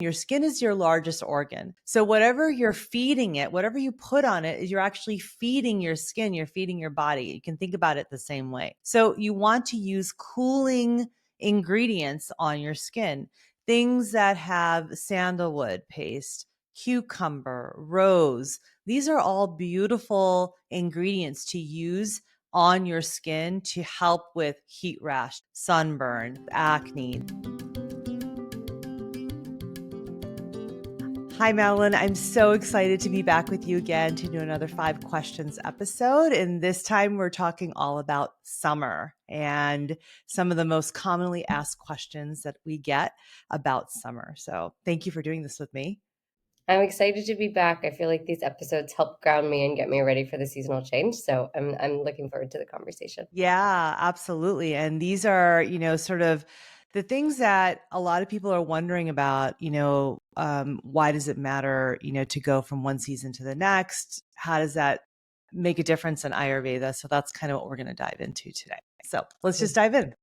Your skin is your largest organ. So whatever you're feeding it, whatever you put on it, you're actually feeding your skin, you're feeding your body. You can think about it the same way. So you want to use cooling ingredients on your skin, things that have sandalwood paste, cucumber, rose. These are all beautiful ingredients to use on your skin to help with heat rash, sunburn, acne. Hi, Madeline. I'm so excited to be back with you again to do another 5 questions episode. And this time we're talking all about summer and some of the most commonly asked questions that we get about summer. So thank you for doing this with me. I'm excited to be back. I feel like these episodes help ground me and get me ready for the seasonal change. So I'm looking forward to the conversation. Yeah, absolutely. And these are, sort of the things that a lot of people are wondering about, why does it matter, to go from one season to the next? How does that make a difference in Ayurveda? So that's kind of what we're going to dive into today. So let's just dive in.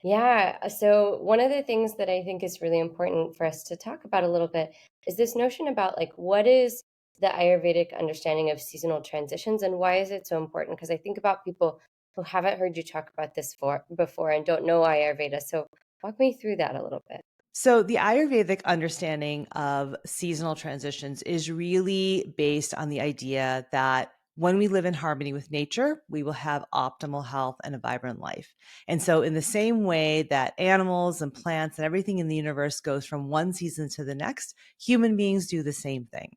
Yeah. So one of the things that I think is really important for us to talk about a little bit is this notion about like what is the Ayurvedic understanding of seasonal transitions and why is it so important? Because I think about people who haven't heard you talk about this before and don't know Ayurveda. So walk me through that a little bit. So, the Ayurvedic understanding of seasonal transitions is really based on the idea that when we live in harmony with nature, we will have optimal health and a vibrant life. And so, in the same way that animals and plants and everything in the universe goes from one season to the next, human beings do the same thing.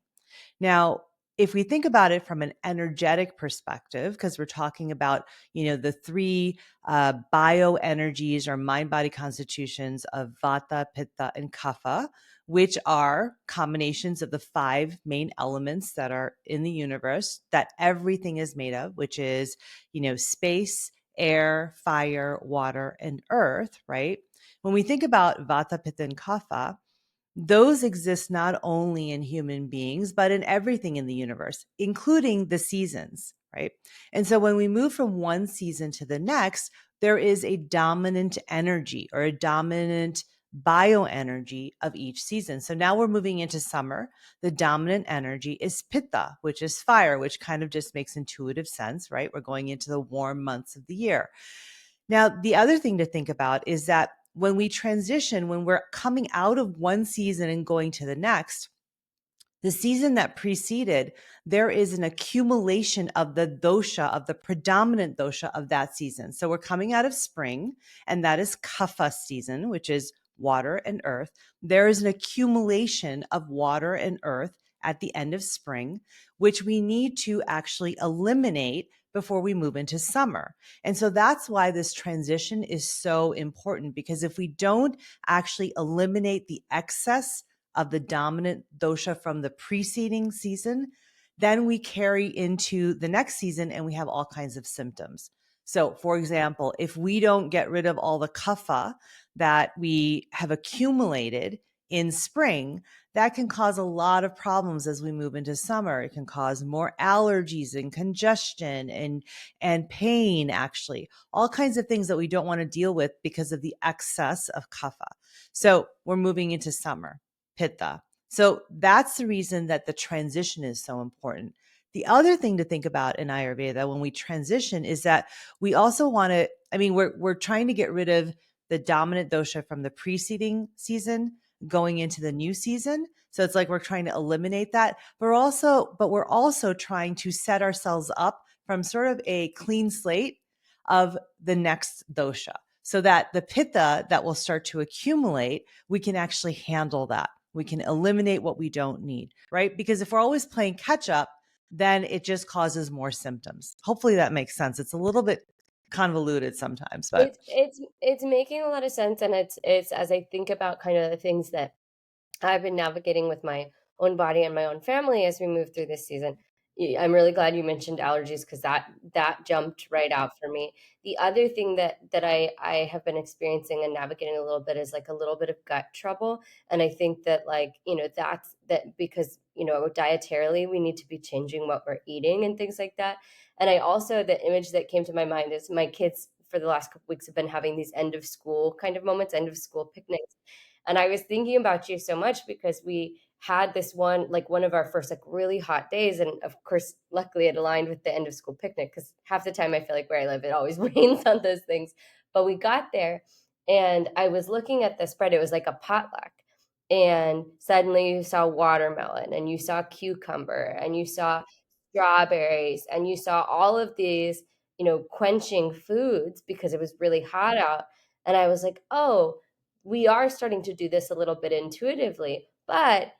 Now, if we think about it from an energetic perspective, because we're talking about, the three bioenergies or mind body constitutions of Vata, Pitta, and Kapha, which are combinations of the 5 main elements that are in the universe that everything is made of, which is, space, air, fire, water, and earth, right? When we think about Vata, Pitta, and Kapha, those exist not only in human beings, but in everything in the universe, including the seasons, right? And so when we move from one season to the next, there is a dominant energy or a dominant bioenergy of each season. So now we're moving into summer. The dominant energy is Pitta, which is fire, which kind of just makes intuitive sense, right? We're going into the warm months of the year. Now, the other thing to think about is that when we transition, when we're coming out of one season and going to the next, the season that preceded, there is an accumulation of the dosha, of the predominant dosha of that season. So we're coming out of spring, and that is kapha season, which is water and earth. There is an accumulation of water and earth at the end of spring, which we need to actually eliminate before we move into summer. And so that's why this transition is so important, because if we don't actually eliminate the excess of the dominant dosha from the preceding season, then we carry into the next season and we have all kinds of symptoms. So, for example, if we don't get rid of all the kapha that we have accumulated in spring, that can cause a lot of problems as we move into summer. It can cause more allergies and congestion and pain, actually, all kinds of things that we don't want to deal with because of the excess of kapha. So we're moving into summer, Pitta. So that's the reason that the transition is so important. The other thing to think about in Ayurveda when we transition is that we also want to, we're trying to get rid of the dominant dosha from the preceding season going into the new season. So it's like we're trying to eliminate that. But we're also trying to set ourselves up from sort of a clean slate of the next dosha, so that the pitta that will start to accumulate, we can actually handle that. We can eliminate what we don't need, right? Because if we're always playing catch up, then it just causes more symptoms. Hopefully that makes sense. It's a little bit convoluted sometimes, but It's making a lot of sense, and it's as I think about kind of the things that I've been navigating with my own body and my own family as we move through this season. I'm really glad you mentioned allergies because that jumped right out for me. The other thing that I have been experiencing and navigating a little bit is like a little bit of gut trouble, and I think that like that because dietarily we need to be changing what we're eating and things like that. And I also the image that came to my mind is my kids for the last couple weeks have been having these end of school kind of moments, end of school picnics. And I was thinking about you so much because we had this one, like one of our first like really hot days. And of course, luckily it aligned with the end of school picnic because half the time I feel like where I live, it always rains on those things. But we got there and I was looking at the spread. It was like a potluck. And suddenly you saw watermelon and you saw cucumber and you saw strawberries and you saw all of these, quenching foods because it was really hot out. And I was like, oh, we are starting to do this a little bit intuitively. But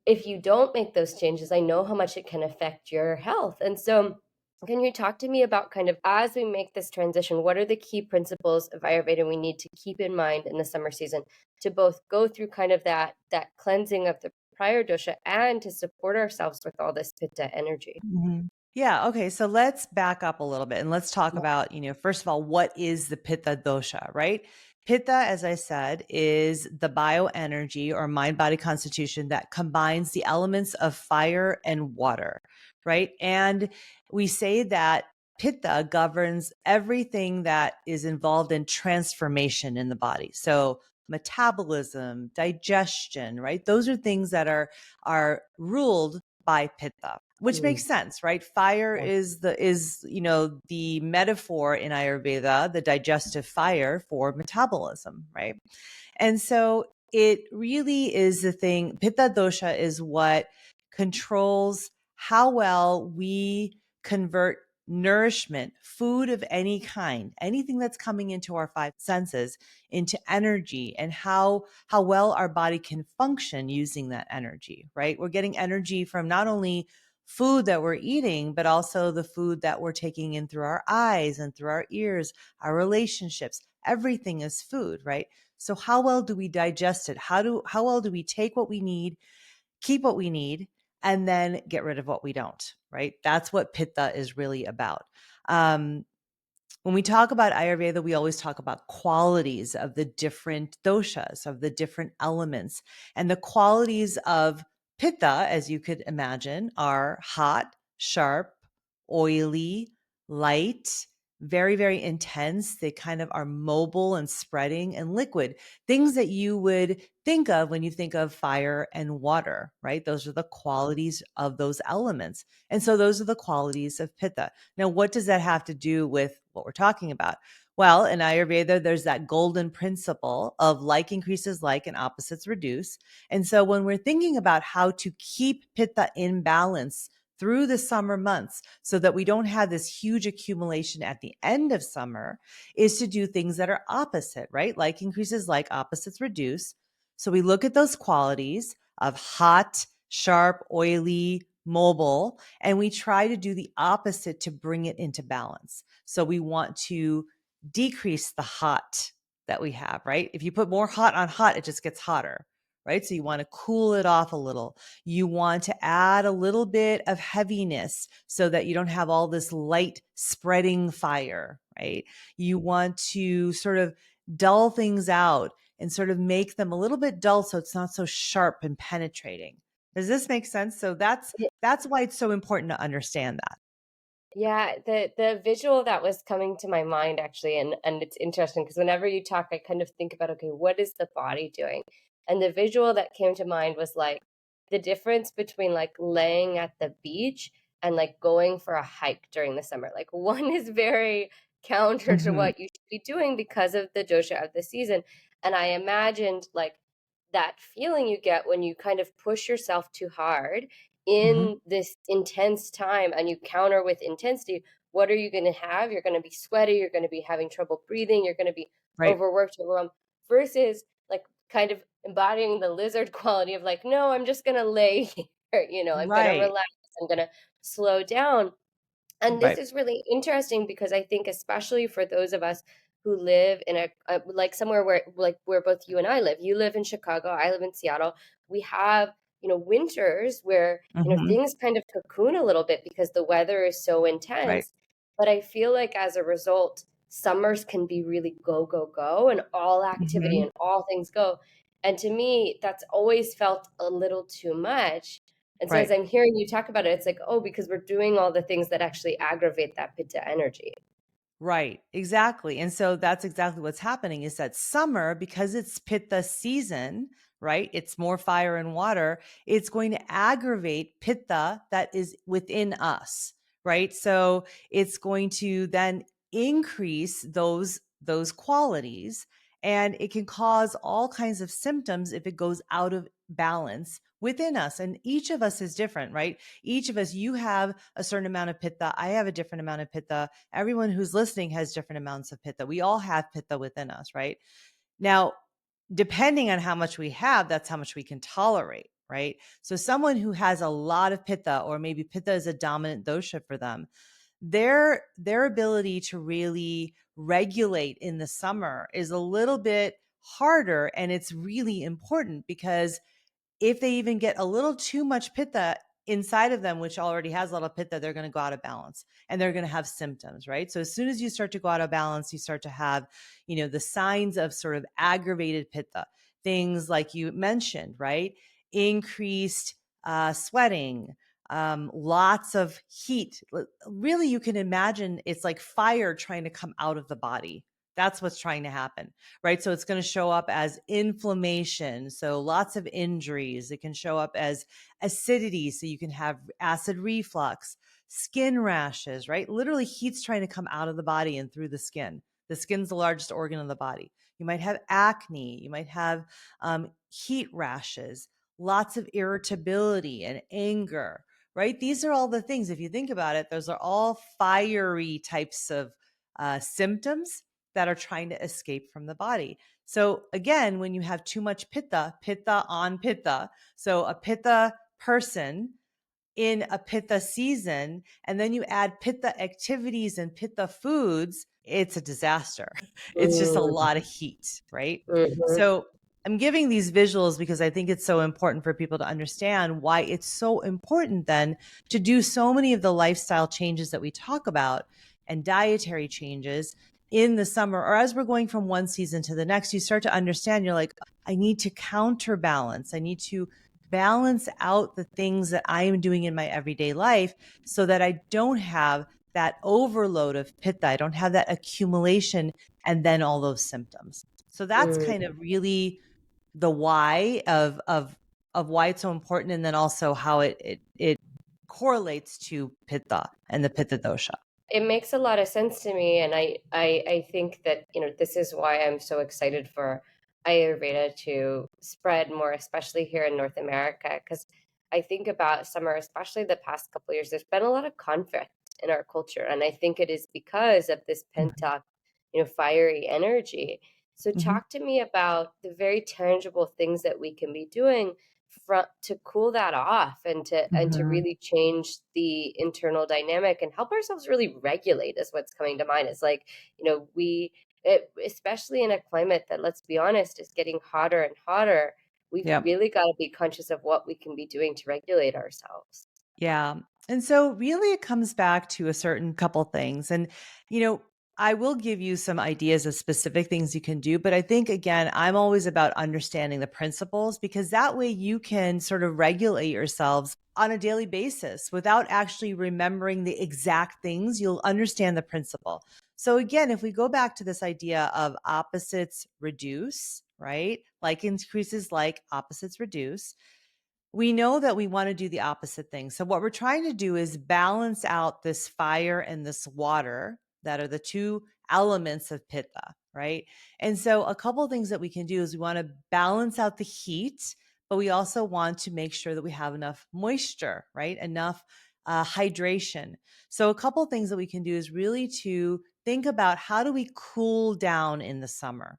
if you don't make those changes, I know how much it can affect your health. And so, can you talk to me about kind of as we make this transition, what are the key principles of Ayurveda we need to keep in mind in the summer season to both go through kind of that cleansing of the prior dosha and to support ourselves with all this pitta energy? Mhm. Yeah. Okay. So let's back up a little bit and let's talk Yeah. about, first of all, what is the Pitta dosha, right? Pitta, as I said, is the bioenergy or mind body constitution that combines the elements of fire and water, right? And we say that Pitta governs everything that is involved in transformation in the body. So metabolism, digestion, right? Those are things that are ruled by Pitta, which Mm, makes sense, right? Fire yeah. is the metaphor in Ayurveda, the digestive fire for metabolism, right? And so it really is the thing. Pitta dosha is what controls how well we convert nourishment, food of any kind, anything that's coming into our five senses into energy, and how well our body can function using that energy, right? We're getting energy from not only food that we're eating, but also the food that we're taking in through our eyes and through our ears, our relationships. Everything is food, right? So how well do we digest it? How well do we take what we need, keep what we need, and then get rid of what we don't, right? That's what Pitta is really about. Um, when we talk about Ayurveda, we always talk about qualities of the different doshas, of the different elements. And the qualities of Pitta, as you could imagine, are hot, sharp, oily, light, very, very intense. They kind of are mobile and spreading, and liquid, things that you would think of when you think of fire and water, right? Those are the qualities of those elements. And so those are the qualities of Pitta. Now, what does that have to do with what we're talking about? Well, in Ayurveda, there's that golden principle of like increases like and opposites reduce. And so when we're thinking about how to keep Pitta in balance through the summer months so that we don't have this huge accumulation at the end of summer, is to do things that are opposite, right? Like increases like, opposites reduce. So we look at those qualities of hot, sharp, oily, mobile, and we try to do the opposite to bring it into balance. So we want to decrease the hot that we have, right? If you put more hot on hot, it just gets hotter, right? So you want to cool it off a little. You want to add a little bit of heaviness so that you don't have all this light spreading fire, right? You want to sort of dull things out and sort of make them a little bit dull so it's not so sharp and penetrating. Does this make sense? So that's why it's so important to understand that. Yeah, the visual that was coming to my mind actually, and it's interesting because whenever you talk, I kind of think about, okay, what is the body doing? And the visual that came to mind was like the difference between like laying at the beach and like going for a hike during the summer. Like one is very counter to Mhm, what you should be doing because of the dosha of the season. And I imagined like that feeling you get when you kind of push yourself too hard mhm, in this intense time and you counter with intensity. What are you going to have? You're going to be sweaty, you're going to be having trouble breathing, you're going to be right. overworked, overwhelmed, versus like kind of embodying the lizard quality of like, no, I'm just going to lay here, I'm going to Right, relax, I'm going to slow down. And this right. is really interesting because I think especially for those of us who live in like somewhere where both you and I live. You live in Chicago, I live in Seattle. We have, winters where, Mhm, things kind of cocoon a little bit because the weather is so right. intense. But I feel like as a result, summers can be really go, go, go, and all activity Mhm, and all things go. And to me, that's always felt a little too much. And so as right. I'm hearing you talk about it, it's like, oh, because we're doing all the things that actually aggravate that pitta energy. Right, exactly. And so that's exactly what's happening is that summer, because it's Pitta season, right? It's more fire and water. It's going to aggravate Pitta that is within us, right? So it's going to then increase those qualities, and it can cause all kinds of symptoms if it goes out of balance within us. And each of us is different, right? Each of us, you have a certain amount of Pitta, I have a different amount of Pitta, everyone who's listening has different amounts of Pitta. We all have Pitta within us, right? Now, depending on how much we have, that's how much we can tolerate, right? So someone who has a lot of Pitta, or maybe Pitta is a dominant dosha for them, their ability to really regulate in the summer is a little bit harder, and it's really important because if they even get a little too much pitta inside of them, which already has a lot of pitta, they're going to go out of balance and they're going to have symptoms, right? So as soon as you start to go out of balance, you start to have, the signs of sort of aggravated pitta, things like you mentioned, right? Increased sweating, lots of heat. Really, you can imagine it's like fire trying to come out of the body. That's what's trying to happen, right? So it's going to show up as inflammation. So lots of injuries. It can show up as acidity. So you can have acid reflux, skin rashes, right? Literally, heat's trying to come out of the body and through the skin. The skin's the largest organ of the body. You might have acne. You might have heat rashes, lots of irritability and anger, right? These are all the things, if you think about it, those are all fiery types of symptoms that are trying to escape from the body. So again, when you have too much pitta, pitta on pitta, so a pitta person in a pitta season, and then you add pitta activities and pitta foods, it's a disaster. It's just a Mm, lot of heat, right? mhm, So I'm giving these visuals because I think it's so important for people to understand why it's so important then to do so many of the lifestyle changes that we talk about and dietary changes in the summer, or as we're going from one season to the next. You start to understand, you're like, I need to counterbalance. I need to balance out the things that I am doing in my everyday life so that I don't have that overload of pitta. I don't have that accumulation and then all those symptoms. So that's mm. kind of really the why of why it's so important, and then also how it correlates to pitta and the pitta dosha. It makes a lot of sense to me, and I think that, this is why I'm so excited for Ayurveda to spread more, especially here in North America. Because I think about summer, especially the past couple of years, there's been a lot of conflict in our culture, and I think it is because of this pent Mhm. up, fiery energy. So Mhm. talk to me about the very tangible things that we can be doing to cool that off and to Mhm. really change the internal dynamic and help ourselves really regulate is what's coming to mind. It's like, especially in a climate that, let's be honest, is getting hotter and hotter, we've Yep. really got to be conscious of what we can be doing to regulate ourselves. Yeah. And so really it comes back to a certain couple things. And, you know, I will give you some ideas of specific things you can do, but I think again, I'm always about understanding the principles because that way you can sort of regulate yourselves on a daily basis without actually remembering the exact things. You'll understand the principle. So again, if we go back to this idea of opposites reduce, right? Like increases like opposites reduce, we know that we want to do the opposite thing. So, what we're trying to do is balance out this fire and this water that are the two elements of pitta, right? And so, a couple of things that we can do is we want to balance out the heat, but we also want to make sure that we have enough moisture, right? Enough hydration. So, a couple of things that we can do is really to think about how do we cool down in the summer,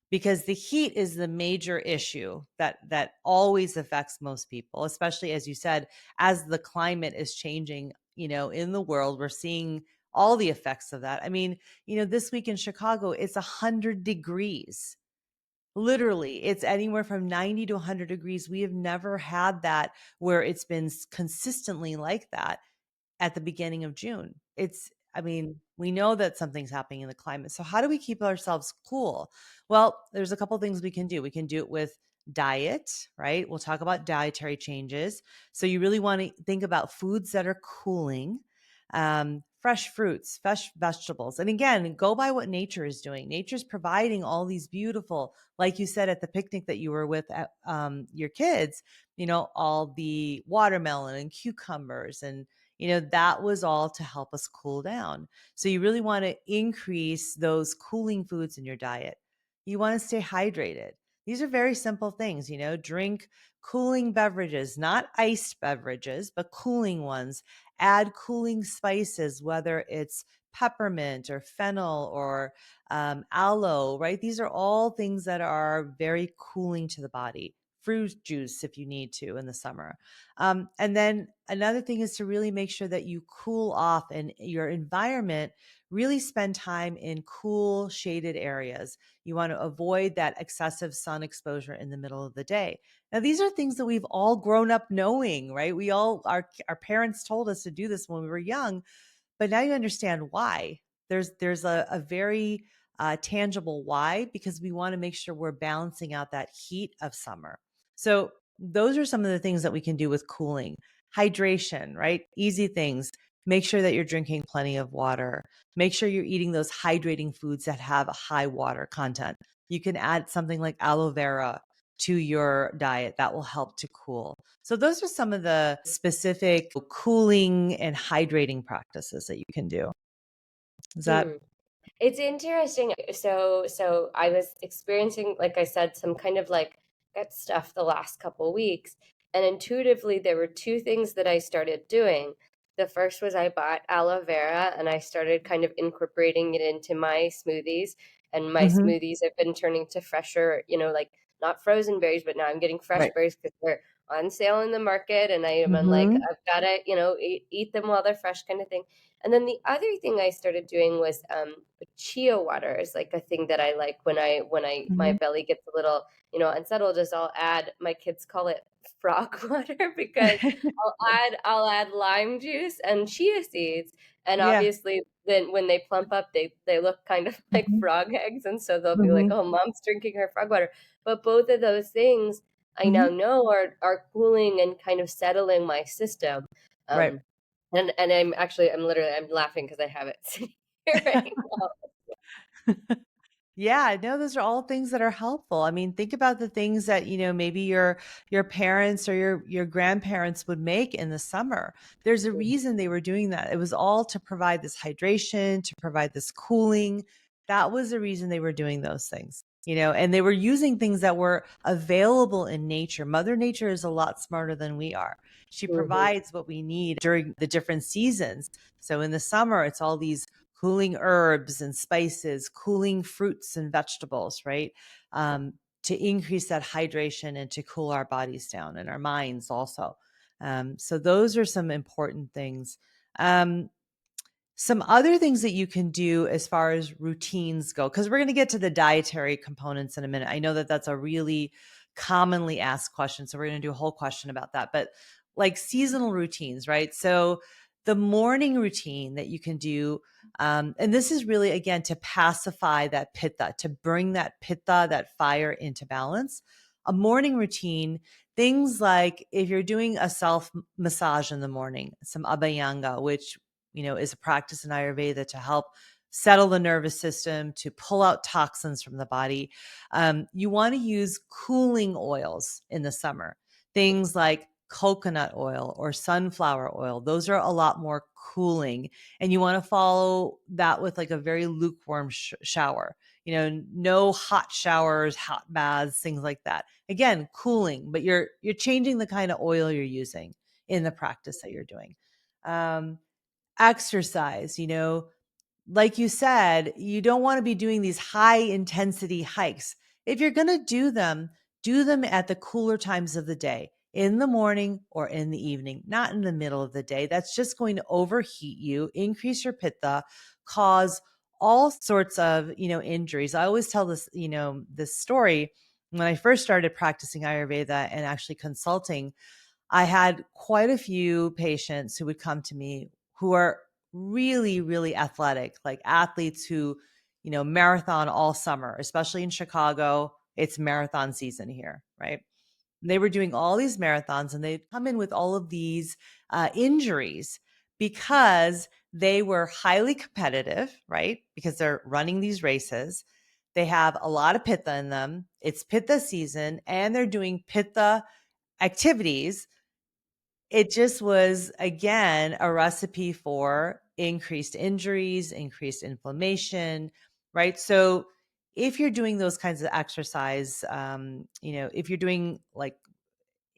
because the heat is the major issue that always affects most people, especially as you said, as the climate is changing, in the world, we're seeing all the effects of that. I mean, this week in Chicago, it's 100 degrees. Literally, it's anywhere from 90 to 100 degrees. We have never had that where it's been consistently like that at the beginning of June. I mean, we know that something's happening in the climate. So how do we keep ourselves cool? Well, there's a couple things we can do. We can do it with diet, right? We'll talk about dietary changes. So you really want to think about foods that are cooling, fresh fruits, fresh vegetables. And again, go by what nature is doing. Nature's providing all these beautiful, like you said at the picnic that you were with at, your kids, all the watermelon and cucumbers. And, that was all to help us cool down. So you really want to increase those cooling foods in your diet. You want to stay hydrated. These are very simple things, drink cooling beverages, not iced beverages, but cooling ones. Add cooling spices, whether it's peppermint or fennel or aloe, right? These are all things that are very cooling to the body. Fruit juice if you need to in the summer. And then another thing is to really make sure that you cool off in your environment. Really spend time in cool, shaded areas. You want to avoid that excessive sun exposure in the middle of the day. Now, these are things that we've all grown up knowing, right? Our parents told us to do this when we were young, but now you understand why. There's a very tangible why, because we want to make sure we're balancing out that heat of summer. So those are some of the things that we can do with cooling. Hydration, right? Easy things. Make sure that you're drinking plenty of water. Make sure you're eating those hydrating foods that have a high water content. You can add something like aloe vera to your diet that will help to cool. So those are some of the specific cooling and hydrating practices that you can do. Is that Mm. It's interesting. So I was experiencing, like I said, some kind of like gut stuff the last couple weeks. And intuitively, there were two things that I started doing. The first was I bought aloe vera and I started kind of incorporating it into my smoothies. And my Mhm. smoothies have been turning to fresher, like not frozen berries, but now I'm getting fresh Right. berries because they're on sale in the market. And I'm like, Mhm. I've got to, eat them while they're fresh kind of thing. And then the other thing I started doing was chia water is like a thing that I like when I my Mhm. belly gets a little, unsettled, is I'll add, my kids call it frog water because I'll add lime juice and chia seeds. And Yeah. obviously then when they plump up, they look kind of like Mhm. frog eggs. And so they'll be like, Mhm. oh, mom's drinking her frog water. But both of those things I now Mhm. know are cooling and kind of settling my system. Right. Um, and I'm laughing because I have it sitting here right now. Yeah, no, those are all things that are helpful. I mean, think about the things that, maybe your parents or your grandparents would make in the summer. There's a reason they were doing that. It was all to provide this hydration, to provide this cooling. That was the reason they were doing those things. And they were using things that were available in nature. Mother Nature is a lot smarter than we are. She Mhm, provides what we need during the different seasons. So in the summer, it's all these cooling herbs and spices, cooling fruits and vegetables, right? Um, to increase that hydration and to cool our bodies down and our minds also. So those are some important things. Um, some other things that you can do as far as routines go, because we're going to get to the dietary components in a minute. I know that that's a really commonly asked question. So we're going to do a whole question about that. But like seasonal routines, right? So the morning routine that you can do, and this is really, again, to pacify that pitta, to bring that pitta, that fire into balance. A morning routine, things like if you're doing a self massage in the morning, some abhyanga, which is a practice in Ayurveda to help settle the nervous system, to pull out toxins from the body. You want to use cooling oils in the summer, things like coconut oil or sunflower oil. Those are a lot more cooling. And you want to follow that with like a very lukewarm shower. No hot showers, hot baths, things like that. Again, cooling, but you're changing the kind of oil you're using in the practice that you're doing. Um, Exercise, like you said, you don't want to be doing these high intensity hikes. If you're going to do them at the cooler times of the day, in the morning or in the evening, not in the middle of the day. That's just going to overheat you, increase your pitta, cause all sorts of, injuries. I always tell this story when I first started practicing Ayurveda and actually consulting. I had quite a few patients who would come to me who are really, really athletic, like athletes who, marathon all summer, especially in Chicago. It's marathon season here, right? They were doing all these marathons and they'd come in with all of these injuries because they were highly competitive, right? Because they're running these races. They have a lot of pitta in them. It's pitta season and they're doing pitta activities. It just was, again, a recipe for increased injuries, increased inflammation, right? So if you're doing those kinds of exercise, if you're doing like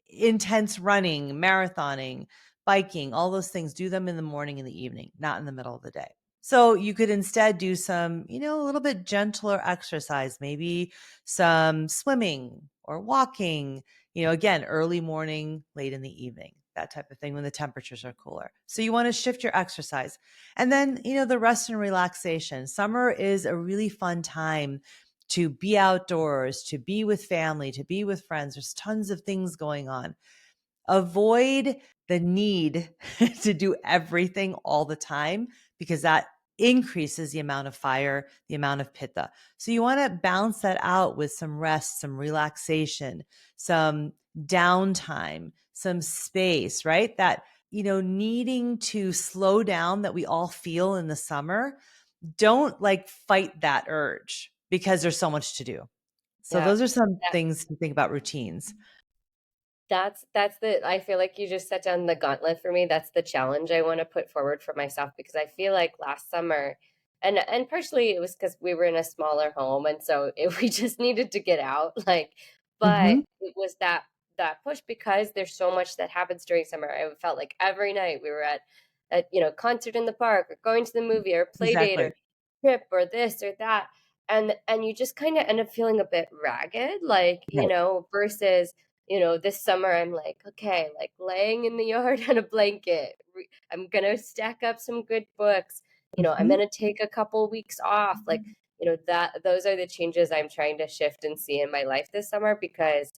intense running, marathoning, biking, all those things, do them in the morning and the evening, not in the middle of the day. So you could instead do some, a little bit gentler exercise, maybe some swimming or walking, again, early morning, late in the evening, that type of thing when the temperatures are cooler. So you want to shift your exercise. And then, the rest and relaxation. Summer is a really fun time to be outdoors, to be with family, to be with friends. There's tons of things going on. Avoid the need to do everything all the time because that increases the amount of fire, the amount of pitta. So you want to balance that out with some rest, some relaxation, some downtime, some space, right? That, needing to slow down that we all feel in the summer, don't like fight that urge because there's so much to do. So Yeah. those are some things to think about routines. That's the I feel like you just set down the gauntlet for me. That's the challenge I wanna put forward for myself because I feel like last summer and partially it was because we were in a smaller home, and so we just needed to get out, like, but Mhm. it was that push because there's so much that happens during summer. I felt like every night we were at, concert in the park or going to the movie or play date Exactly. or trip or this or that, and you just kinda end up feeling a bit ragged, like, Right. versus this summer I'm like, okay, like laying in the yard on a blanket. I'm gonna stack up some good books. I'm Mhm. gonna take a couple weeks off. Like, that those are the changes I'm trying to shift and see in my life this summer because,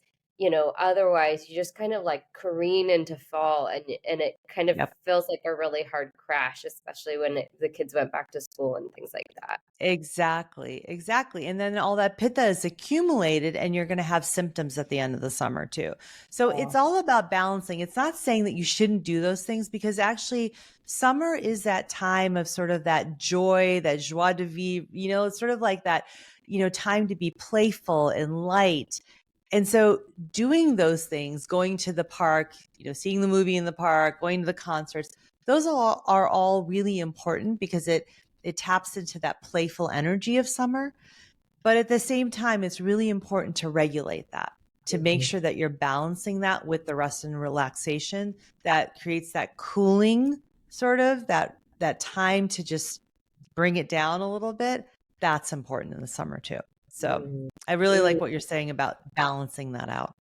otherwise you just kind of like careen into fall and it kind of Yep. feels like a really hard crash, especially when the kids went back to school and things like that. Exactly, exactly, and then all that pitta is accumulated and you're gonna have symptoms at the end of the summer too. So it's Oh, all about balancing. It's not saying that you shouldn't do those things because actually summer is that time of sort of that joy, that joie de vivre, it's sort of like that, time to be playful and light. And so doing those things, going to the park, seeing the movie in the park, going to the concerts, those are all really important because it taps into that playful energy of summer. But at the same time, it's really important to regulate that, to make mhm, sure that you're balancing that with the rest and relaxation that creates that cooling sort of that time to just bring it down a little bit. That's important in the summer too. So mm, I really mm. like what you're saying about balancing that out.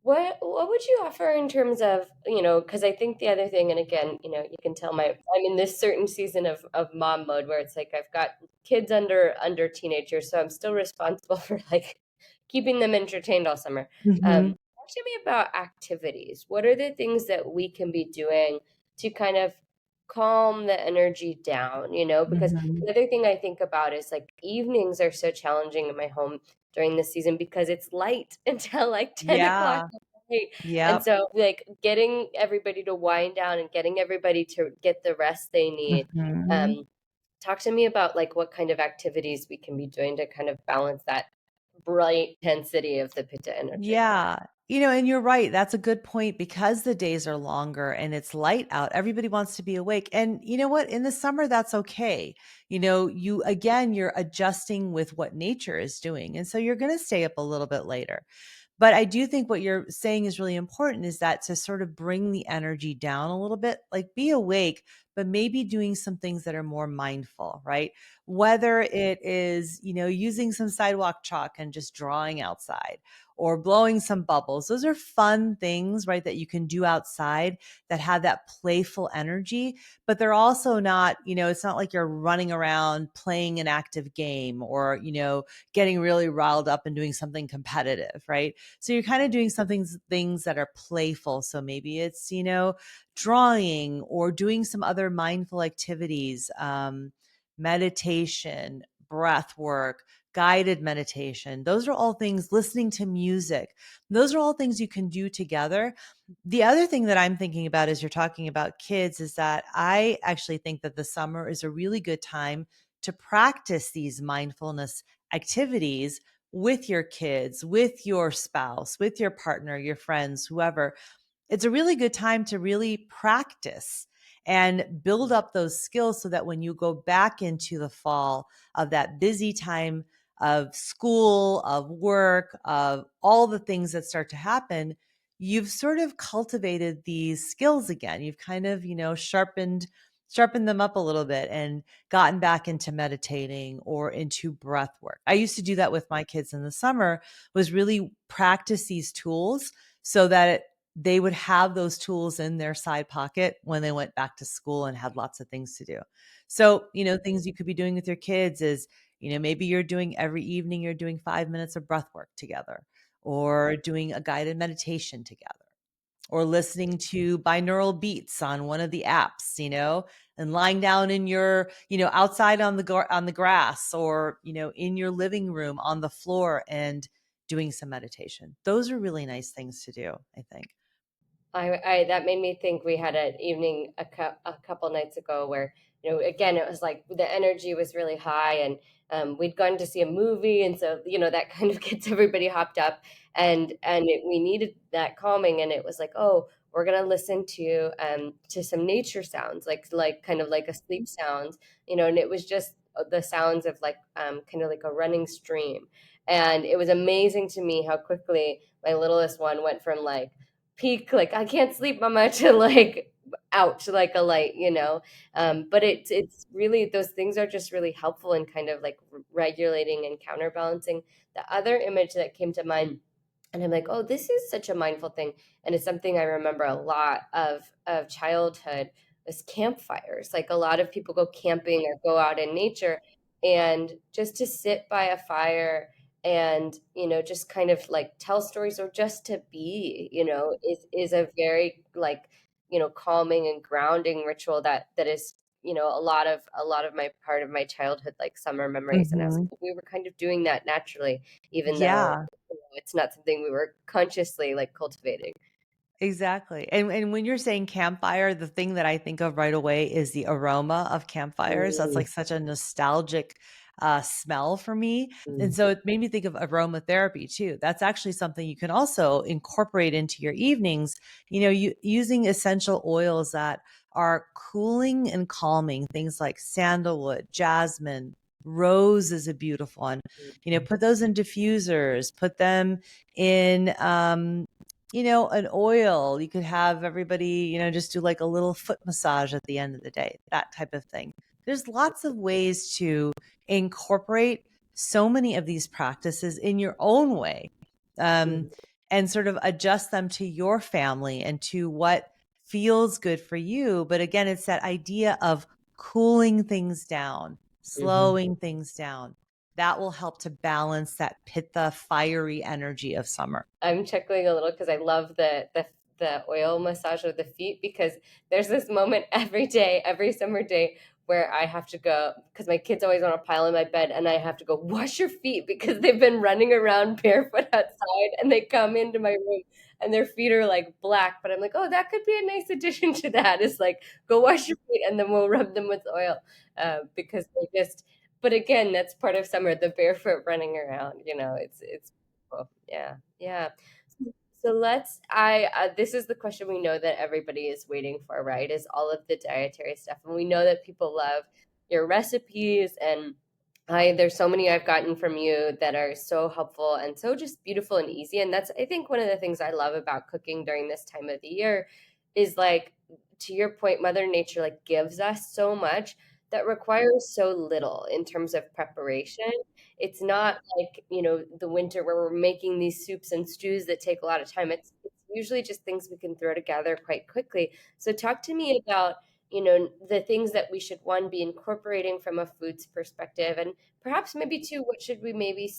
What would you offer in terms of, because I think the other thing, and again, you can tell I'm in this certain season of mom mode where it's like I've got kids under teenagers, so I'm still responsible for like keeping them entertained all summer. Mhm. Talk to me about activities. What are the things that we can be doing to kind of calm the energy down, because Mhm. the other thing I think about is like evenings are so challenging in my home during this season because it's light until like 10 o'clock Yeah. at night. And Yep. so, like, getting everybody to wind down and getting everybody to get the rest they need. Mhm. Um, talk to me about like what kind of activities we can be doing to kind of balance that bright intensity of the pitta energy. Yeah. And you're right. That's a good point because the days are longer and it's light out. Everybody wants to be awake. And you know what? In the summer, that's okay. You're adjusting with what nature is doing. And so you're going to stay up a little bit later. But I do think what you're saying is really important is that to sort of bring the energy down a little bit, like be awake, but maybe doing some things that are more mindful, right? Whether it is, using some sidewalk chalk and just drawing outside or blowing some bubbles. Those are fun things, right? That you can do outside that have that playful energy, but they're also not, it's not like you're running around playing an active game or, getting really riled up and doing something competitive, right? So you're kind of doing something things that are playful. So maybe it's, drawing or doing some other mindful activities, meditation, breath work, guided meditation. Those are all things, listening to music. Those are all things you can do together. The other thing that I'm thinking about as you're talking about kids is that I actually think that the summer is a really good time to practice these mindfulness activities with your kids, with your spouse, with your partner, your friends, whoever. It's a really good time to really practice and build up those skills so that when you go back into the fall of that busy time of school, of work, of all the things that start to happen, you've sort of cultivated these skills again. You've kind of, sharpened them up a little bit and gotten back into meditating or into breath work. I used to do that with my kids in the summer, was really practice these tools so that they would have those tools in their side pocket when they went back to school and had lots of things to do. So, things you could be doing with your kids is, maybe you're doing every evening, you're doing 5 minutes of breath work together, or doing a guided meditation together, or listening to binaural beats on one of the apps, and lying down in your, outside on the grass, or, in your living room on the floor and doing some meditation. Those are really nice things to do, I think. I that made me think we had an evening a couple nights ago where, again, it was like the energy was really high, and we'd gone to see a movie, and so that kind of gets everybody hopped up, and we needed that calming, and it was like, oh, we're gonna listen to some nature sounds, like kind of like a sleep sounds, and it was just the sounds of like kind of like a running stream, and it was amazing to me how quickly my littlest one went from like peak, like I can't sleep mama, to like out to like a light, but it's really, those things are just really helpful in kind of like regulating and counterbalancing. The other image that came to mind, and I'm like, oh, this is such a mindful thing, and it's something I remember a lot of childhood, was campfires. Like a lot of people go camping or go out in nature, and just to sit by a fire and just kind of like tell stories, or just to be, is a very like calming and grounding ritual that is a lot of my part of my childhood, like summer memories. And I was Mhm. like, we were kind of doing that naturally, even though Yeah. it's not something we were consciously like cultivating. Exactly. And when you're saying campfire, the thing that I think of right away is the aroma of campfires. That's Mm, like such a nostalgic smell for me. And mm, so it made me think of aromatherapy too. That's actually something you can also incorporate into your evenings, using essential oils that are cooling and calming, things like sandalwood, jasmine, rose is a beautiful one. mm, Put those in diffusers, put them in an oil. You could have everybody, just do like a little foot massage at the end of the day, that type of thing. There's lots of ways to incorporate so many of these practices in your own way, um, mm, and sort of adjust them to your family and to what feels good for you. But again, it's that idea of cooling things down, mhm. slowing things down. That will help to balance that pitta, fiery energy of summer. I'm chuckling a little because I love the oil massage of the feet, because there's this moment every day, every summer day, where I have to go, because my kids always want to pile in my bed, and I have to go wash your feet because they've been running around barefoot outside, and they come into my room and their feet are like black. But I'm like, oh, that could be a nice addition to that. Is like, go wash your feet and then we'll rub them with oil, because they just. But again, that's part of summer, the barefoot running around. It's cool. Yeah, yeah. So this is the question we know that everybody is waiting for, right? Is all of the dietary stuff. And we know that people love your recipes, and there's so many I've gotten from you that are so helpful and so just beautiful and easy. And that's, I think, one of the things I love about cooking during this time of the year is like, to your point, Mother Nature like gives us so much that requires so little in terms of preparation. It's not like, the winter where we're making these soups and stews that take a lot of time. It's usually just things we can throw together quite quickly. So talk to me about, the things that we should, one, be incorporating from a foods perspective, and perhaps maybe two, what should we maybe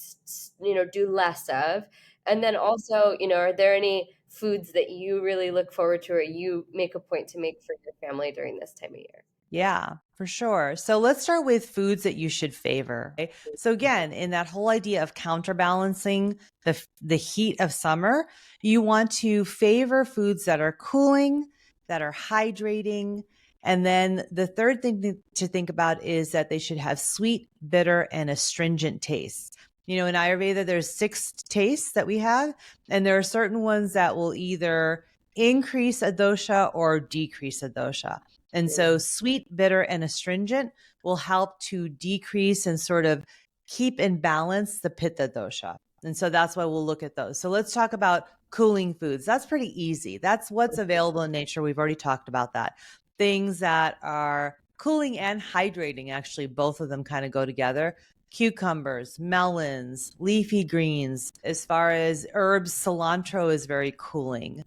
do less of? And then also, are there any foods that you really look forward to, or you make a point to make for your family during this time of year? Yeah, for sure. So let's start with foods that you should favor. Okay? So again, in that whole idea of counterbalancing the heat of summer, you want to favor foods that are cooling, that are hydrating, and then the third thing to think about is that they should have sweet, bitter, and astringent tastes. In Ayurveda, there's 6 tastes that we have, and there are certain ones that will either increase a dosha or decrease a dosha. And Mm, so sweet, bitter, and astringent will help to decrease and sort of keep in balance the pitta dosha. And so that's why we'll look at those. So let's talk about cooling foods. That's pretty easy. That's what's available in nature. We've already talked about that. Things that are cooling and hydrating, actually, both of them kind of go together. Cucumbers, melons, leafy greens. As far as herbs, cilantro is very cooling.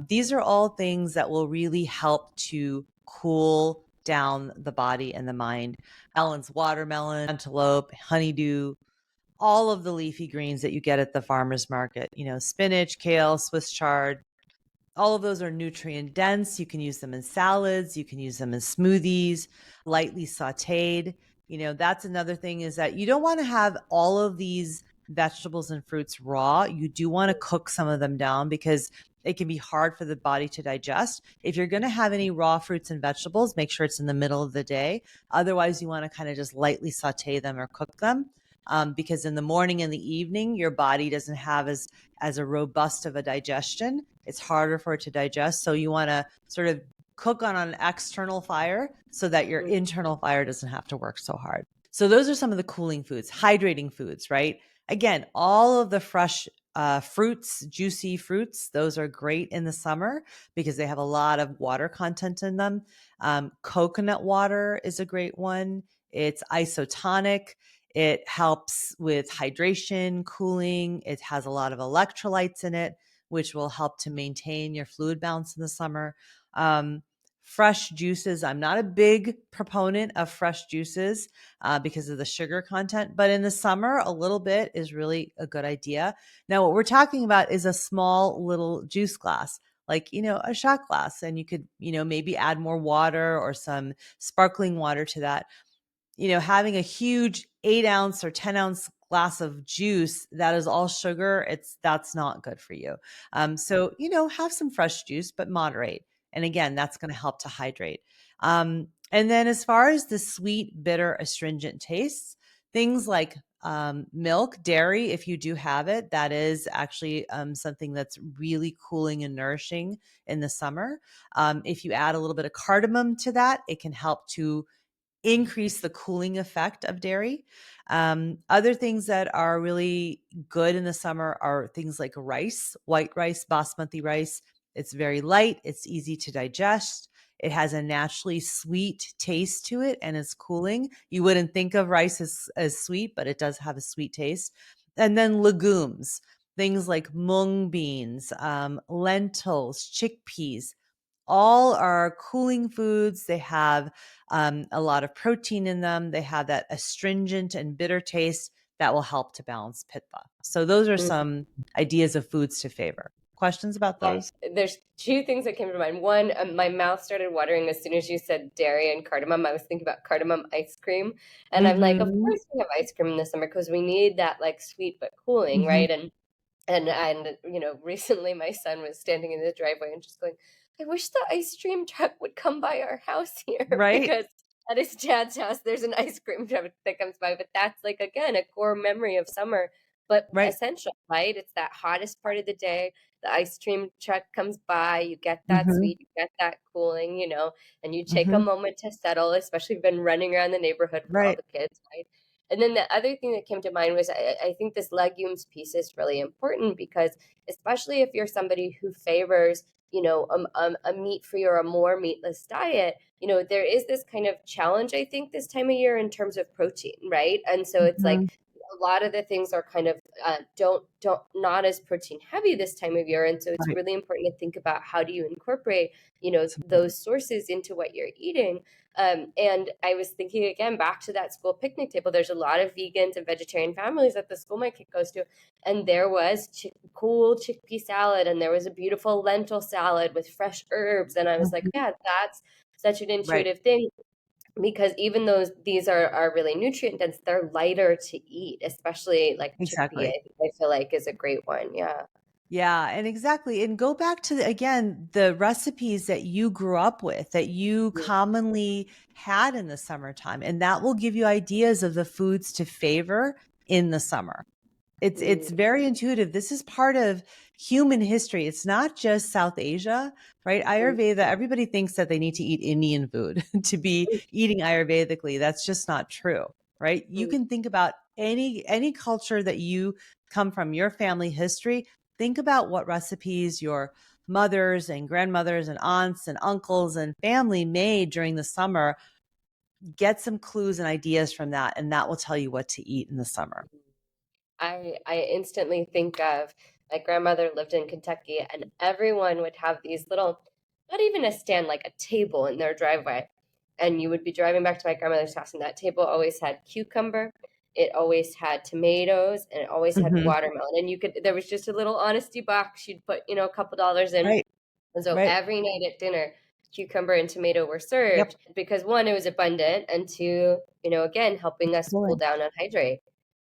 These are all things that will really help to cool down the body and the mind. Melons, watermelon, antelope, honeydew, all of the leafy greens that you get at the farmer's market, spinach, kale, Swiss chard, all of those are nutrient dense. You can use them in salads, you can use them in smoothies, lightly sauteed. That's another thing is that you don't want to have all of these vegetables and fruits raw. You do want to cook some of them down because it can be hard for the body to digest. If you're going to have any raw fruits and vegetables, make sure it's in the middle of the day. Otherwise, you want to kind of just lightly saute them or cook them. Because in the morning and the evening, your body doesn't have as a robust of a digestion. It's harder for it to digest. So you want to sort of cook on an external fire so that your mm, internal fire doesn't have to work so hard. So those are some of the cooling foods, hydrating foods, right? Again, all of the fresh fruits, juicy fruits, those are great in the summer because they have a lot of water content in them. Coconut water is a great one. It's isotonic. It helps with hydration, cooling. It has a lot of electrolytes in it, which will help to maintain your fluid balance in the summer. Um, Fresh juices. I'm not a big proponent of fresh juices because of the sugar content, but in the summer, a little bit is really a good idea. Now, what we're talking about is a small little juice glass, like, a shot glass, and you could, maybe add more water or some sparkling water to that. Having a huge 8 ounce or 10 ounce glass of juice that is all sugar, that's not good for you. So, have some fresh juice, but moderate. And again, that's going to help to hydrate. And then as far as the sweet, bitter, astringent tastes, things like milk, dairy, if you do have it, that is actually something that's really cooling and nourishing in the summer. If you add a little bit of cardamom to that, it can help to increase the cooling effect of dairy. Other things that are really good in the summer are things like rice, white rice, basmati rice. It's very light, it's easy to digest. It has a naturally sweet taste to it and it's cooling. You wouldn't think of rice as sweet, but it does have a sweet taste. And then legumes, things like mung beans, lentils, chickpeas, all are cooling foods. They have a lot of protein in them. They have that astringent and bitter taste that will help to balance pitta. So those are mm. some ideas of foods to favor. Questions about those? There's two things that came to mind. One, my mouth started watering as soon as you said dairy and cardamom. I was thinking about cardamom ice cream, and I'm like, of Mm-hmm. course we have ice cream in the summer because we need that like sweet but cooling, Mm-hmm. right? And recently my son was standing in the driveway and just going, I wish the ice cream truck would come by our house here Right. because at his dad's house there's an ice cream truck that comes by. But that's like again a core memory of summer, but Right. essential, right? It's that hottest part of the day. The ice cream truck comes by, you get that Mm-hmm. sweet, you get that cooling, and you take a Mm-hmm. moment to settle, especially if you've been running around the neighborhood with all Right. the kids, right? And then the other thing that came to mind was I think this legumes piece is really important because especially if you're somebody who favors, a meat-free or a more meatless diet, there is this kind of challenge, I think, this time of year in terms of protein, right? And so it's Mm-hmm. like a lot of the things are kind of don't not as protein heavy this time of year, and so it's Right. really important to think about how do you incorporate That's important. those sources into what you're eating. And I was thinking again back to that school picnic table. There's a lot of vegans and vegetarian families at the school my kid goes to, and there was cool chickpea salad, and there was a beautiful lentil salad with fresh herbs, and I was like, Mhm. yeah, that's such an Right. intuitive thing because even though these are really nutrient dense, they're lighter to eat, especially like chickpea. Exactly. I feel like is a great one. Yeah. Yeah, and exactly. And go back to again, the recipes that you grew up with, that you commonly had in the summertime, and that will give you ideas of the foods to favor in the summer. It's Mm, very intuitive. This is part of human history. It's not just South Asia, right? mm, Ayurveda, everybody thinks that they need to eat Indian food to be eating Ayurvedically. That's just not true, right? You mm, can think about any culture that you come from, your family history. Think about what recipes your mothers and grandmothers and aunts and uncles and family made during the summer. Get some clues and ideas from that, and that will tell you what to eat in the summer. mm. I instantly think of my grandmother lived in Kentucky, and everyone would have these little, not even a stand, like a table in their driveway. And you would be driving back to my grandmother's house, and that table always had cucumber, it always had tomatoes, and it always had Hmm. watermelon. And you could, there was just a little honesty box. You'd put, a couple dollars in. Right, And so right. every night at dinner, cucumber and tomato were served Yep. because one, it was abundant, and two, again, helping us cool Filling. down and hydrate.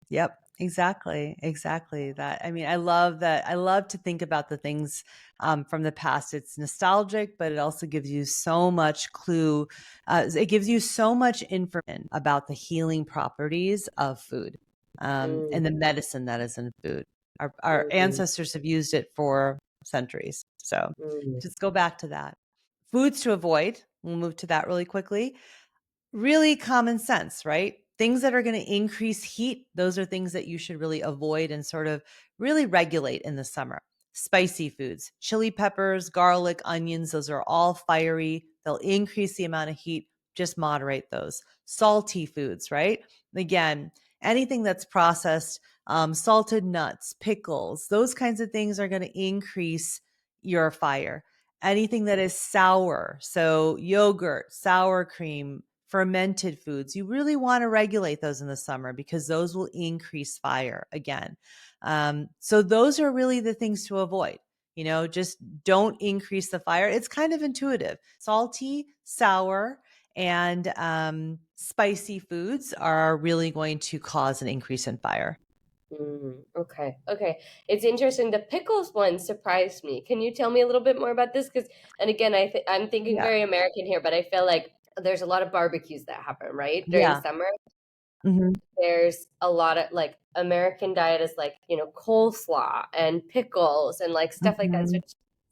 Yep, exactly, exactly. That I mean, I love that. I love to think about the things from the past. It's nostalgic, but it also gives you so much clue. It gives you so much information about the healing properties of food and Mm, the medicine that is in food. Our mm, ancestors have used it for centuries. So mm, just go back to that. Foods to avoid. We'll move to that really quickly. Really common sense, right? Things that are going to increase heat, those are things that you should really avoid and sort of really regulate in the summer. Spicy foods, chili peppers, garlic, onions, those are all fiery. They'll increase the amount of heat. Just moderate those. Salty foods, right? Again, anything that's processed, salted nuts, pickles, those kinds of things are going to increase your fire. Anything that is sour, so yogurt, sour cream, fermented foods, you really want to regulate those in the summer because those will increase fire again. So those are really the things to avoid. Just don't increase the fire. It's kind of intuitive. Salty, sour, and spicy foods are really going to cause an increase in fire. Okay. Okay. It's interesting. The pickles one surprised me. Can you tell me a little bit more about this? Because, and again, I'm thinking Yeah. very American here, but I feel like there's a lot of barbecues that happen, right? During Yeah. summer. Hmm. There's a lot of like American diet is like, coleslaw and pickles and like stuff like that. So Hmm.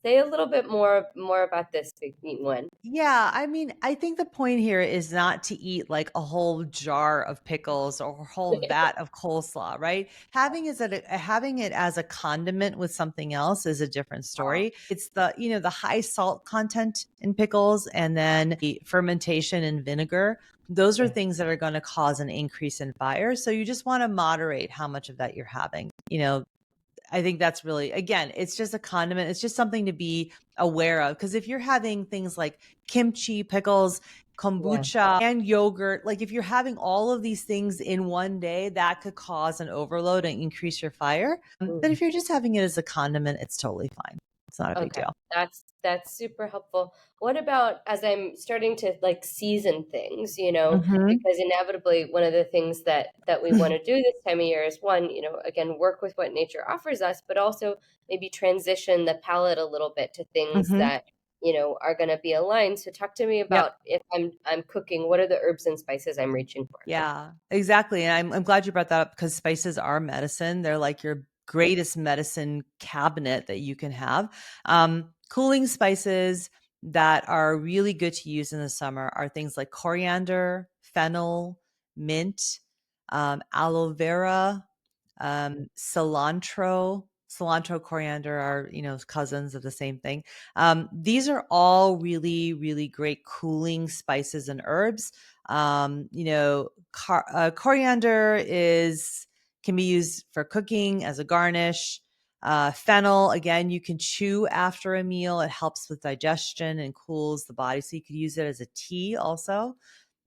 say a little bit more about this big meat one. Yeah, I mean, I think the point here is not to eat like a whole jar of pickles or a whole vat of coleslaw, right? Having it as a condiment with something else is a different story. It's the high salt content in pickles and then the fermentation in vinegar. Those are Yeah. things that are going to cause an increase in fire. So you just want to moderate how much of that you're having. I think that's really, again, it's just a condiment. It's just something to be aware of. Because if you're having things like kimchi, pickles, Yeah. kombucha, and yogurt, like if you're having all of these things in one day, that could cause an overload and increase your fire. But Mm. if you're just having it as a condiment, it's totally fine. It's not a big Okay, deal. that's super helpful. What about as I'm starting to like season things, Hmm. because inevitably one of the things that we want to do this time of year is one, again, work with what nature offers us, but also maybe transition the palate a little bit to things Hmm. that, are going to be aligned. So talk to me Yep. about if I'm cooking, what are the herbs and spices I'm reaching for? Yeah, exactly. And I'm glad you brought that up because spices are medicine. They're like your greatest medicine cabinet that you can have. Cooling spices that are really good to use in the summer are things like coriander, fennel, mint, aloe vera, cilantro. Cilantro, coriander are, cousins of the same thing. These are all really, really great cooling spices and herbs. Coriander is can be used for cooking as a garnish. Fennel, again, you can chew after a meal. It helps with digestion and cools the body. So you could use it as a tea also.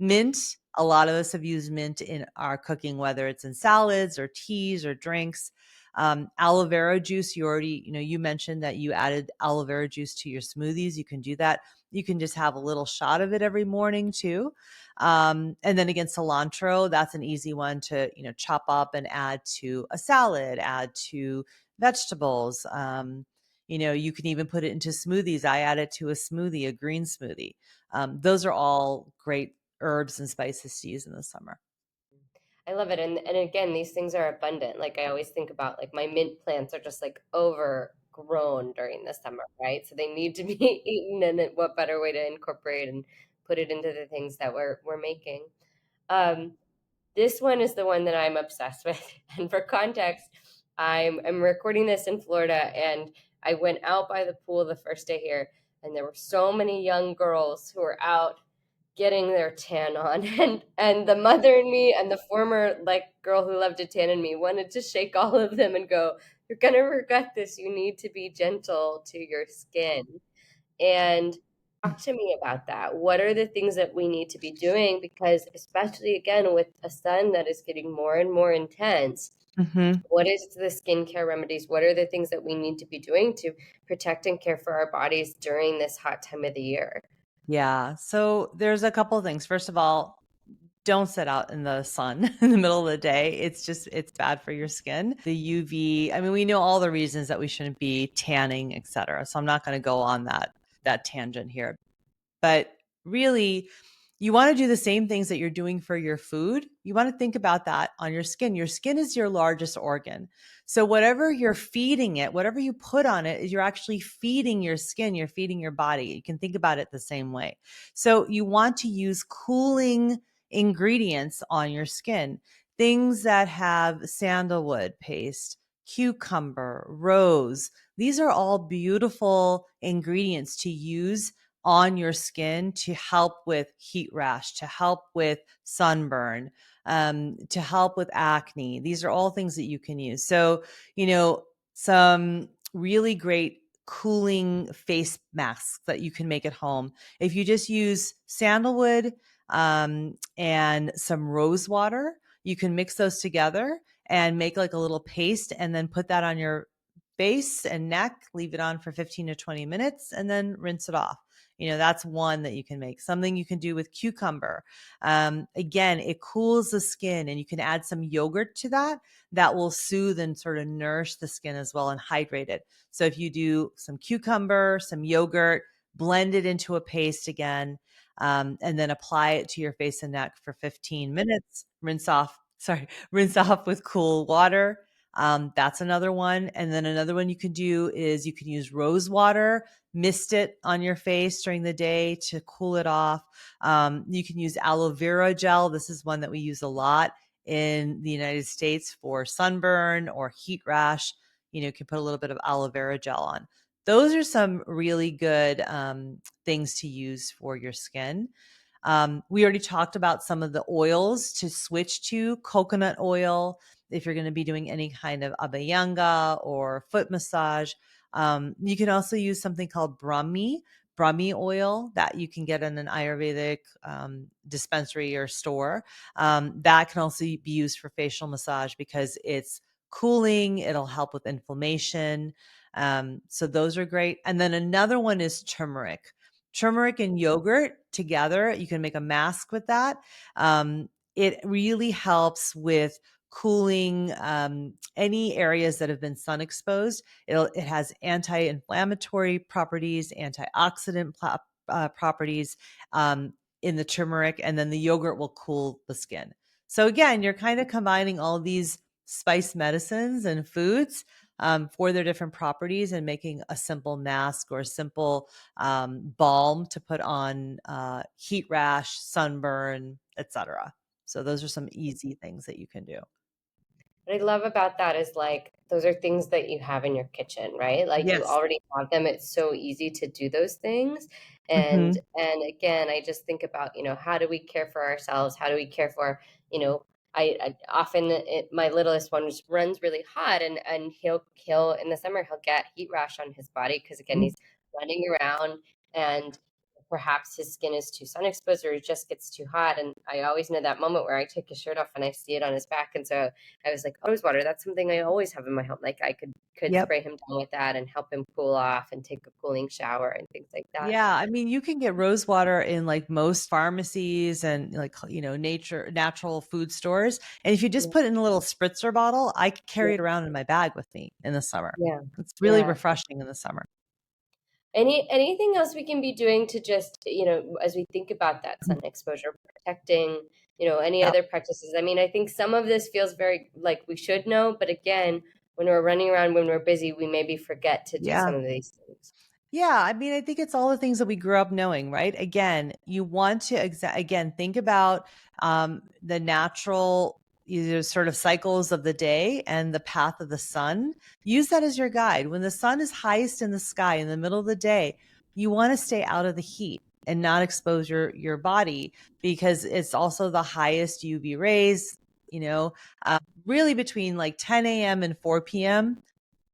Mint, a lot of us have used mint in our cooking, whether it's in salads or teas or drinks. Aloe vera juice, you already, you mentioned that you added aloe vera juice to your smoothies. You can do that. You can just have a little shot of it every morning too. And then again, cilantro, that's an easy one to, chop up and add to a salad, add to vegetables. You can even put it into smoothies. I add it to a smoothie, a green smoothie. Those are all great herbs and spices to use in the summer. I love it. And again, these things are abundant. Like I always think about like my mint plants are just like overgrown during the summer, right? So they need to be eaten, and what better way to incorporate and put it into the things that we're making. Um, this one is the one that I'm obsessed with. And for context, I'm recording this in Florida, and I went out by the pool the first day here, and there were so many young girls who were out getting their tan on, and the mother in me and the former like girl who loved to tan in me wanted to shake all of them and go, "You're gonna regret this. You need to be gentle to your skin." And talk to me about that. What are the things that we need to be doing? Because especially again with a sun that is getting more and more intense, Hmm. what is the skincare remedies? What are the things that we need to be doing to protect and care for our bodies during this hot time of the year? Yeah. So there's a couple of things. First of all, don't sit out in the sun in the middle of the day. It's bad for your skin. The UV, I mean, we know all the reasons that we shouldn't be tanning, et cetera. So I'm not going to go on that tangent here. But really, you want to do the same things that you're doing for your food. You want to think about that on your skin. Your skin is your largest organ. So whatever you're feeding it, whatever you put on it, you're actually feeding your skin, you're feeding your body. You can think about it the same way. So you want to use cooling ingredients on your skin, things that have sandalwood paste, cucumber, rose. These are all beautiful ingredients to use on your skin to help with heat rash, to help with sunburn, to help with acne. These are all things that you can use. So, some really great cooling face masks that you can make at home. If you just use sandalwood and some rose water, you can mix those together and make like a little paste and then put that on your face and neck, leave it on for 15 to 20 minutes, and then rinse it off. That's one that you can make. Something you can do with cucumber. Again, it cools the skin, and you can add some yogurt to that. That will soothe and sort of nourish the skin as well and hydrate it. So if you do some cucumber, some yogurt, blend it into a paste again, and then apply it to your face and neck for 15 minutes. Rinse off. Sorry, rinse off with cool water. That's another one. And then another one you can do is you can use rose water, mist it on your face during the day to cool it off. You can use aloe vera gel. This is one that we use a lot in the United States for sunburn or heat rash. You can put a little bit of aloe vera gel on. Those are some really good things to use for your skin. We already talked about some of the oils to switch to coconut oil if you're going to be doing any kind of abhyanga or foot massage. You can also use something called Brahmi oil that you can get in an Ayurvedic dispensary or store. That can also be used for facial massage because it's cooling. It'll help with inflammation. So those are great. And then another one is turmeric. Turmeric and yogurt together, you can make a mask with that. It really helps with cooling any areas that have been sun exposed. It has anti-inflammatory properties, antioxidant properties in the turmeric, and then the yogurt will cool the skin. So again, you're kind of combining all these spice medicines and foods for their different properties and making a simple mask or a simple balm to put on heat rash, sunburn, etc. So those are some easy things that you can do. What I love about that is like those are things that you have in your kitchen, right? Like you Yes. already have them. It's so easy to do those things. And Hmm. and again, I just think about, how do we care for ourselves? How do we care for, you know, I often my littlest one just runs really hot, and he'll in the summer he'll get heat rash on his body because again he's running around, and perhaps his skin is too sun exposed or it just gets too hot. And I always know that moment where I take his shirt off and I see it on his back. And so I was like, rose water, that's something I always have in my home. Like I could Yep. spray him down with that and help him cool off and take a cooling shower and things like that. Yeah, I mean, you can get rose water in like most pharmacies and like, natural food stores. And if you just Yeah, put it in a little spritzer bottle, I carry yeah, it around in my bag with me in the summer. yeah. It's really Yeah. refreshing in the summer. Anything else we can be doing to just, as we think about that sun exposure, protecting, any Yep. other practices? I mean, I think some of this feels very like we should know, but again, when we're running around, when we're busy, we maybe forget to do Yeah. some of these things. Yeah, I mean, I think it's all the things that we grew up knowing, right? Again, you want to again think about the natural sort of cycles of the day and the path of the sun. Use that as your guide. When the sun is highest in the sky in the middle of the day, you want to stay out of the heat and not expose your body because it's also the highest UV rays. You know, really between like 10 a.m. and 4 p.m,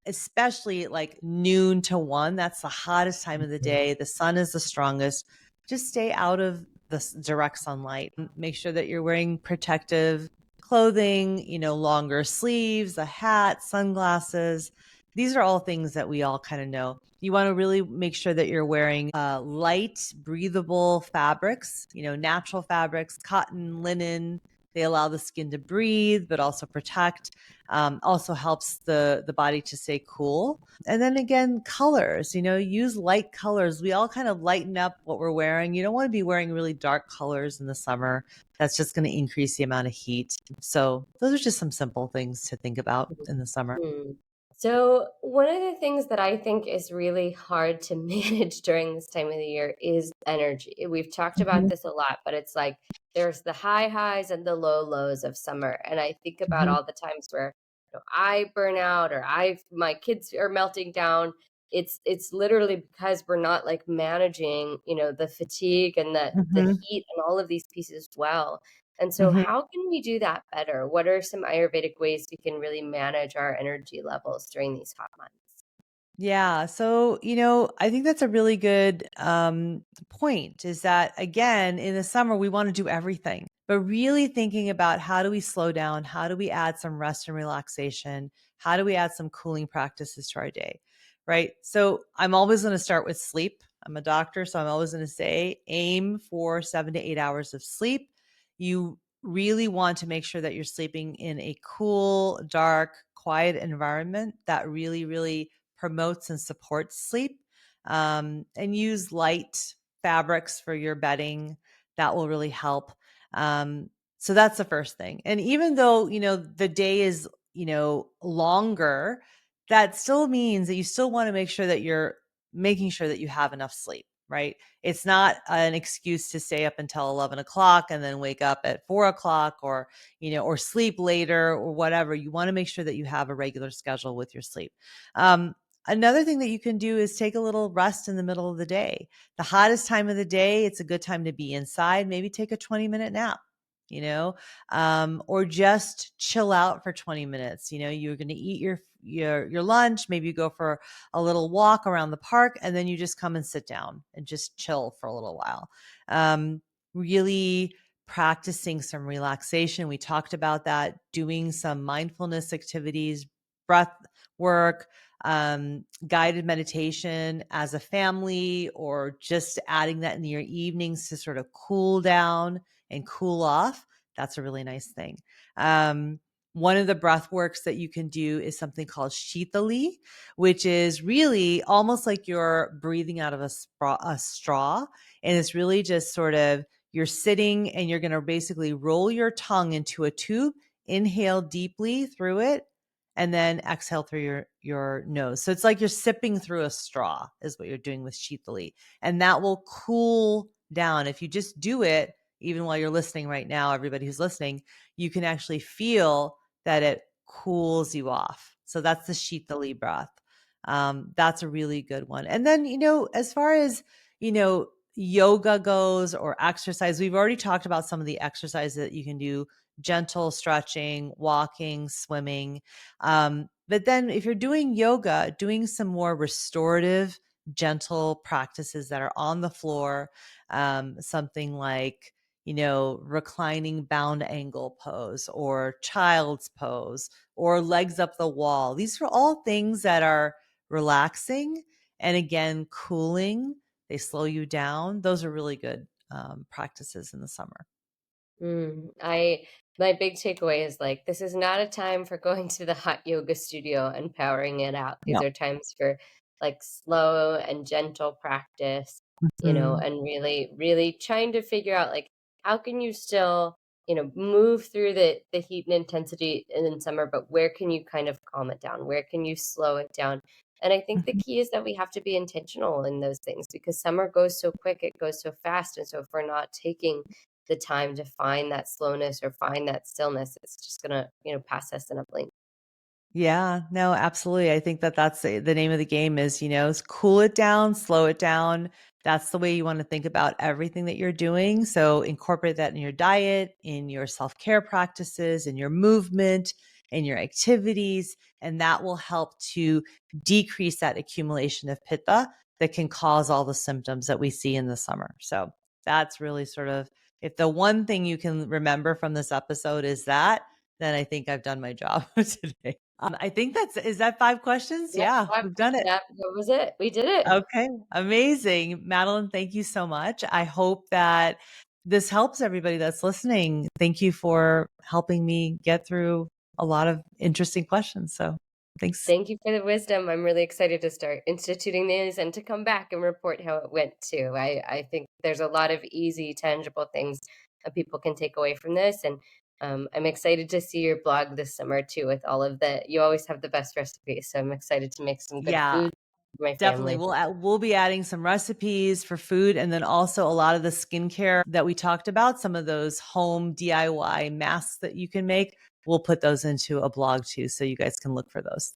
especially like noon to 1. That's the hottest time of the day. The sun is the strongest. Just stay out of the direct sunlight. Make sure that you're wearing protective clothing, longer sleeves, a hat, sunglasses. These are all things that we all kind of know. You want to really make sure that you're wearing light, breathable fabrics, natural fabrics, cotton, linen. They allow the skin to breathe, but also protect. Also helps the body to stay cool. And then again, colors, use light colors. We all kind of lighten up what we're wearing. You don't want to be wearing really dark colors in the summer. That's just going to increase the amount of heat. So those are just some simple things to think about in the summer. Mhm. So, one of the things that I think is really hard to manage during this time of the year is energy. We've talked about Mhm, this a lot, but it's like there's the high highs and the low lows of summer. And I think about mhm, all the times where I burn out or my kids are melting down. It's literally because we're not like managing, the fatigue and the mhm, heat and all of these pieces well. And so, mhm. how can we do that better? What are some Ayurvedic ways we can really manage our energy levels during these hot months? Yeah. So, I think that's a really good point is that, again, in the summer, we want to do everything, but really thinking about how do we slow down? How do we add some rest and relaxation? How do we add some cooling practices to our day? Right. So, I'm always going to start with sleep. I'm a doctor, so I'm always going to say aim for 7 to 8 hours of sleep. You really want to make sure that you're sleeping in a cool, dark, quiet environment that really, really promotes and supports sleep. And use light fabrics for your bedding. That will really help. Um, so that's the first thing. And even though, the day is, longer, that still means that you still want to make sure that you're making sure that you have enough sleep, right? It's not an excuse to stay up until 11 o'clock and then wake up at 4 o'clock or sleep later or whatever. You want to make sure that you have a regular schedule with your sleep. Um, Another thing that you can do is take a little rest in the middle of the day. The hottest time of the day, it's a good time to be inside. Maybe take a 20-minute nap, or just chill out for 20 minutes. You're going to eat your lunch. Maybe you go for a little walk around the park, and then you just come and sit down and just chill for a little while. Really practicing some relaxation. We talked about that, doing some mindfulness activities, breath work, guided meditation as a family, or just adding that in your evenings to sort of cool down and cool off. That's a really nice thing. One of the breath works that you can do is something called shitali, which is really almost like you're breathing out of a straw. And it's really just sort of you're sitting and you're going to basically roll your tongue into a tube, inhale deeply through it, and then exhale through your nose. So it's like you're sipping through a straw is what you're doing with shitali. And that will cool down. If you just do it, even while you're listening right now, everybody who's listening, you can actually feel that it cools you off. So that's the shitali breath. That's a really good one. And then, as far as, yoga goes or exercise, we've already talked about some of the exercises that you can do: gentle stretching, walking, swimming. But then if you're doing yoga, doing some more restorative gentle practices that are on the floor, something like, reclining bound angle pose or child's pose or legs up the wall. These are all things that are relaxing and again, cooling. They slow you down. Those are really good practices in the summer. I my big takeaway is like this is not a time for going to the hot yoga studio and powering it out. These No. are times for like slow and gentle practice, Mhm. and really, really trying to figure out like how can you still, move through the heat and intensity in summer, but where can you kind of calm it down? Where can you slow it down? And I think the Mhm. key is that we have to be intentional in those things because summer goes so quick, it goes so fast. And so if we're not taking the time to find that slowness or find that stillness, it's just gonna, pass us in a blink. Yeah, no, absolutely. I think that that's the name of the game is cool it down, slow it down. That's the way you want to think about everything that you're doing. So incorporate that in your diet, in your self-care practices, in your movement, in your activities, and that will help to decrease that accumulation of pitta that can cause all the symptoms that we see in the summer. So that's really sort of, if the one thing you can remember from this episode is that, then I think I've done my job today. I think is that 5 questions? Yep, Yeah, yep, we've done it. that was it. We did it. Okay, amazing. Madeline, thank you so much. I hope that this helps everybody that's listening. Thank you for helping me get through a lot of interesting questions. So thanks. Thank you for the wisdom. I'm really excited to start instituting these and to come back and report how it went too. I think there's a lot of easy, tangible things that people can take away from this. And I'm excited to see your blog this summer too with all of the, you always have the best recipes. So I'm excited to make some good Yeah, food for my definitely. family. We'll be adding some recipes for food and then also a lot of the skincare that we talked about, some of those home DIY masks that you can make. We'll put those into a blog too, so you guys can look for those.